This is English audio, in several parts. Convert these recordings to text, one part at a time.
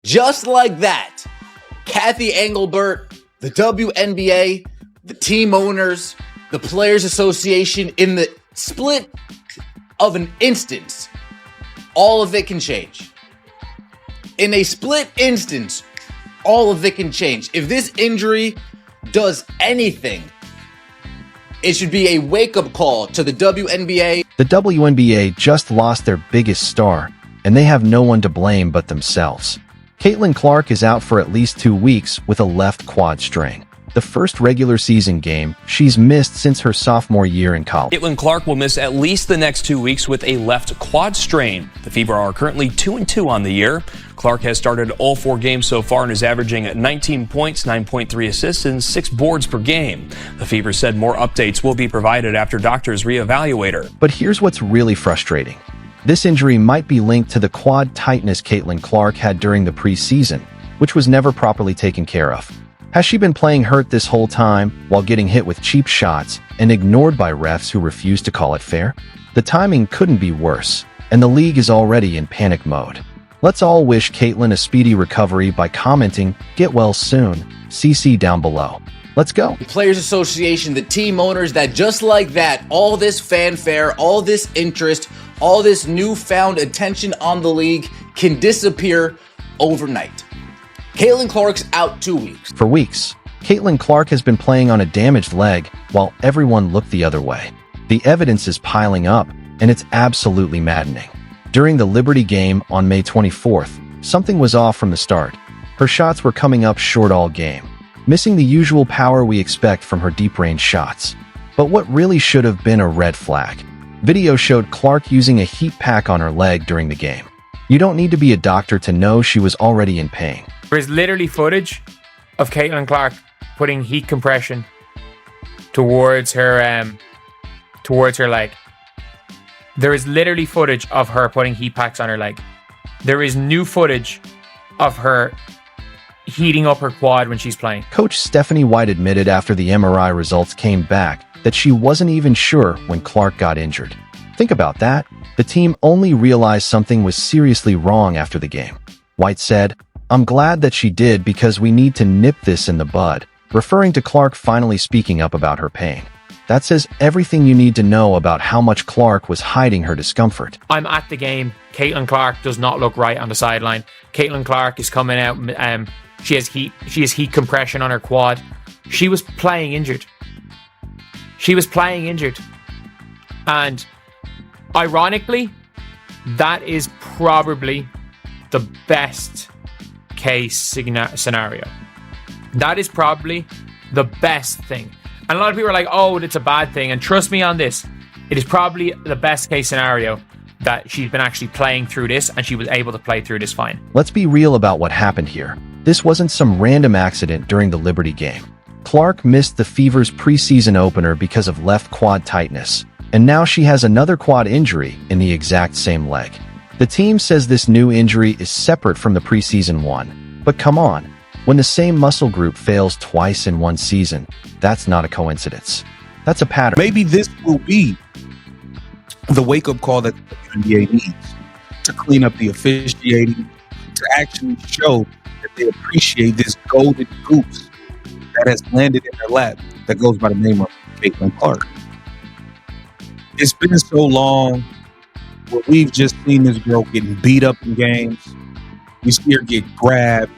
Just like that, Kathy Engelbert, the WNBA, the team owners, the Players Association, in the split of an instance, all of it can change. In a split instance, all of it can change. If this injury does anything, it should be a wake-up call to the WNBA. The WNBA just lost their biggest star, and they have no one to blame but themselves. Caitlin Clark is out for at least 2 weeks with a left quad strain. The first regular season game she's missed since her sophomore year in college. Caitlin Clark will miss at least the next 2 weeks with a left quad strain. The Fever are currently 2-2 on the year. Clark has started all 4 games so far and is averaging 19 points, 9.3 assists, and 6 boards per game. The Fever said more updates will be provided after doctors reevaluate her. But here's what's really frustrating. This injury might be linked to the quad tightness Caitlin Clark had during the preseason, which was never properly taken care of. Has she been playing hurt this whole time while getting hit with cheap shots and ignored by refs who refuse to call it fair? The timing couldn't be worse, and the league is already in panic mode. Let's all wish Caitlin a speedy recovery by commenting, "Get well soon," CC down below. Let's go. The Players Association, the team owners, that just like that, all this fanfare, all this interest, all this newfound attention on the league can disappear overnight. Caitlin Clark's out 2 weeks. For weeks, Caitlin Clark has been playing on a damaged leg while everyone looked the other way. The evidence is piling up, and it's absolutely maddening. During the Liberty game on May 24th, something was off from the start. Her shots were coming up short all game, missing the usual power we expect from her deep-range shots. But what really should have been a red flag. Video showed Clark using a heat pack on her leg during the game. You don't need to be a doctor to know she was already in pain. There is literally footage of Caitlin Clark putting heat compression towards her leg. There is literally footage of her putting heat packs on her leg. There is new footage of her heating up her quad when she's playing. Coach Stephanie White admitted after the MRI results came back that she wasn't even sure when Clark got injured. Think about that. The team only realized something was seriously wrong after the game. White said, "I'm glad that she did because we need to nip this in the bud," referring to Clark finally speaking up about her pain. That says everything you need to know about how much Clark was hiding her discomfort. I'm at the game. Caitlin Clark does not look right on the sideline. Caitlin Clark is coming out. She has heat compression on her quad. She was playing injured. And ironically, that is probably the best case scenario. That is probably the best thing. And a lot of people are like, "Oh, it's a bad thing." And trust me on this, it is probably the best case scenario that she's been actually playing through this and she was able to play through this fine. Let's be real about what happened here. This wasn't some random accident during the Liberty game. Clark missed the Fever's preseason opener because of left quad tightness, and now she has another quad injury in the exact same leg. The team says this new injury is separate from the preseason one, but come on, when the same muscle group fails twice in one season, that's not a coincidence. That's a pattern. Maybe this will be the wake-up call that the NBA needs to clean up the officiating, to actually show that they appreciate this golden goose that has landed in their lap that goes by the name of Caitlin Clark. It's been so long where we've just seen this girl getting beat up in games. We see her get grabbed,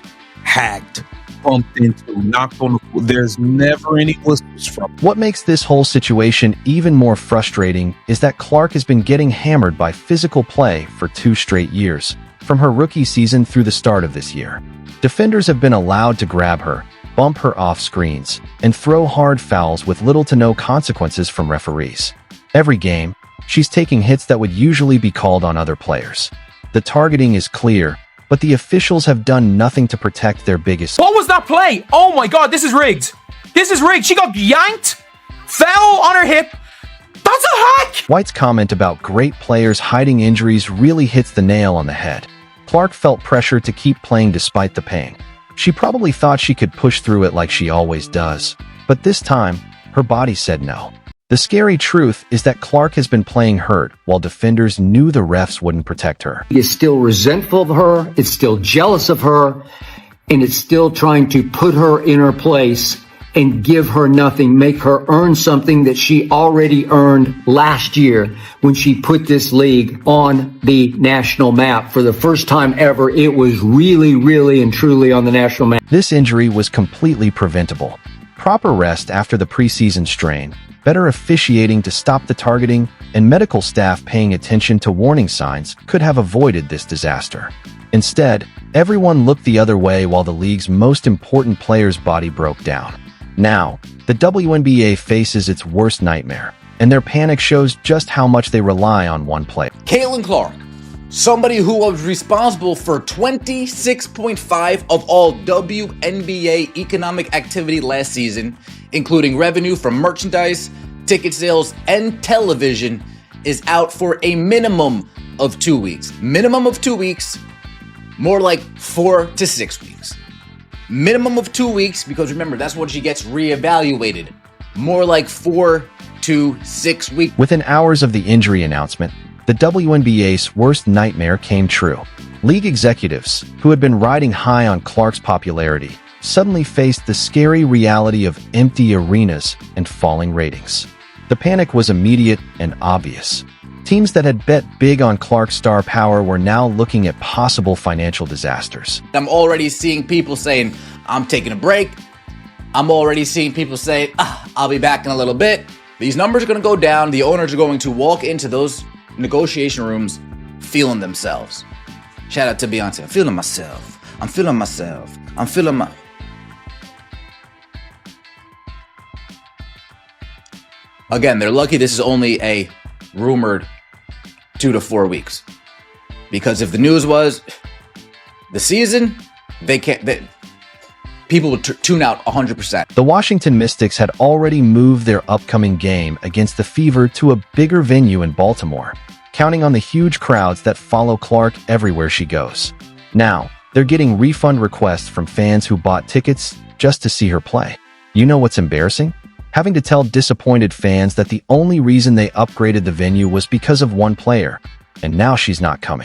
hacked, bumped into, knocked on the floor. There's never any whistles from her. What makes this whole situation even more frustrating is that Clark has been getting hammered by physical play for 2 straight years, from her rookie season through the start of this year. Defenders have been allowed to grab her, bump her off screens, and throw hard fouls with little to no consequences from referees. Every game, she's taking hits that would usually be called on other players. The targeting is clear, but the officials have done nothing to protect their biggest. What was that play? Oh my God, this is rigged. This is rigged. She got yanked, fell on her hip. That's a hack! White's comment about great players hiding injuries really hits the nail on the head. Clark felt pressure to keep playing despite the pain. She probably thought she could push through it like she always does, but this time, her body said no. The scary truth is that Clark has been playing hurt while defenders knew the refs wouldn't protect her. Is still resentful of her, it's still jealous of her, and it's still trying to put her in her place and give her nothing, make her earn something that she already earned last year when she put this league on the national map. For the first time ever, it was really, really and truly on the national map. This injury was completely preventable. Proper rest after the preseason strain, better officiating to stop the targeting, and medical staff paying attention to warning signs could have avoided this disaster. Instead, everyone looked the other way while the league's most important player's body broke down. Now, the WNBA faces its worst nightmare, and their panic shows just how much they rely on one player. Caitlin Clark, somebody who was responsible for 26.5% of all WNBA economic activity last season, including revenue from merchandise, ticket sales, and television, is out for a minimum of 2 weeks. Minimum of 2 weeks, more like 4 to 6 weeks. Minimum of 2 weeks, because remember, that's when she gets reevaluated. More like 4 to 6 weeks. Within hours of the injury announcement, the WNBA's worst nightmare came true. League executives, who had been riding high on Clark's popularity, suddenly faced the scary reality of empty arenas and falling ratings. The panic was immediate and obvious. Teams that had bet big on Clark's star power were now looking at possible financial disasters. I'm already seeing people saying, I'm taking a break. I'm already seeing people say, I'll be back in a little bit. These numbers are going to go down. The owners are going to walk into those negotiation rooms feeling themselves. Shout out to Beyonce. I'm feeling myself. I'm feeling myself. I'm feeling my... Again, they're lucky this is only a rumored 2 to 4 weeks. Because if the news was the season, people would tune out 100%. The Washington Mystics had already moved their upcoming game against the Fever to a bigger venue in Baltimore, counting on the huge crowds that follow Clark everywhere she goes. Now, they're getting refund requests from fans who bought tickets just to see her play. You know what's embarrassing? Having to tell disappointed fans that the only reason they upgraded the venue was because of one player, and now she's not coming.